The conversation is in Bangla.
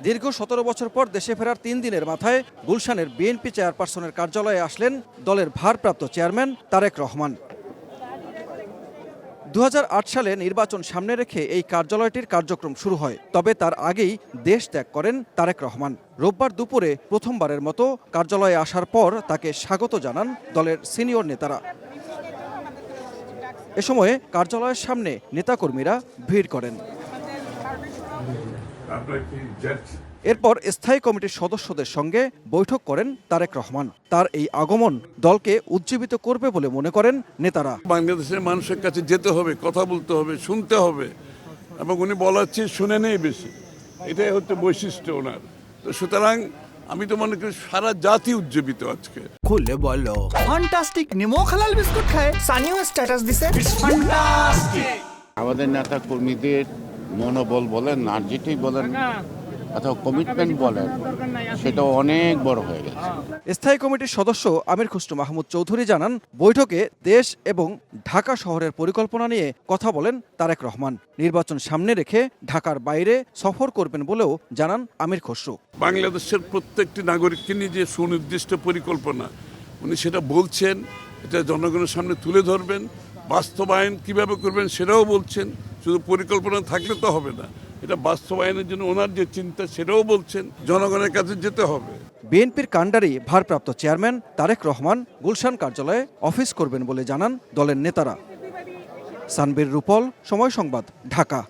দীর্ঘ ১৭ বছর পর দেশে ফেরার ৩ দিনের মাথায় গুলশানের বিএনপি চেয়ারপারসনের কার্যালয়ে আসলেন দলের ভারপ্রাপ্ত চেয়ারম্যান তারেক রহমান। ২০০৮ সালে নির্বাচন সামনে রেখে এই কার্যালয়টির কার্যক্রম শুরু হয়। তবে তার আগেই দেশ ত্যাগ করেন তারেক রহমান। রোববার দুপুরে প্রথমবারের মতো কার্যালয়ে আসার পর তাকে স্বাগত জানান দলের সিনিয়র নেতারা। এ সময়ে কার্যালয়ের সামনে নেতাকর্মীরা ভিড় করেন। এরপর স্থায়ী কমিটির সদস্যদের সঙ্গে বৈঠক করেন তারেক রহমান। তার এই আগমন দলকে উজ্জীবিত করবে বলে মনে করেন নেতারা। বাংলাদেশের মানুষের কাছে যেতে হবে, কথা বলতে হবে, শুনতে হবে, এবং উনি বলার চেয়ে শুনে নেই বেশি, এটাই হচ্ছে বৈশিষ্ট্য ওনার। তো সুতরাং আমি তো মনে করি সারা জাতি উজ্জীবিত আজকে। খুলে বলো ফ্যান্টাস্টিক নিমো হালাল বিস্কুট খায় সানিও স্ট্যাটাস দিছে ফ্যান্টাস্টিক। আমাদের নেতা কর্মীদের মনোবল বলেন আর যেটাই বলেন অথবা কমিটমেন্ট বলেন, সেটা অনেক বড় হয়ে গেছে। স্থায়ী কমিটির সদস্য আমির খুসরো মাহমুদ চৌধুরী জানান, বৈঠকে দেশ এবং ঢাকা শহরের পরিকল্পনা নিয়ে কথা বলেন তারেক রহমান। নির্বাচন সামনে রেখে ঢাকার বাইরে সফর করবেন বলেও জানান আমির খুসরো। বাংলাদেশের প্রত্যেকটি নাগরিককে নিয়ে যে সুনির্দিষ্ট পরিকল্পনা উনি সেটা বলছেন, এটা জনগণের সামনে তুলে ধরবেন, বাস্তবায়ন কিভাবে করবেন সেটাও বলছেন। শুধু পরিকল্পনা থাকলে তো হবে না, এটা বাস্তবায়নের জন্য ওনার যে চিন্তা সেটাও বলছেন। জনগণের কাছে যেতে হবে। বিএনপির কাণ্ডারি ভারপ্রাপ্ত চেয়ারম্যান তারেক রহমান গুলশান কার্যালয়ে অফিস করবেন বলে জানান দলের নেতারা। সানবীর রূপল, সময় সংবাদ, ঢাকা।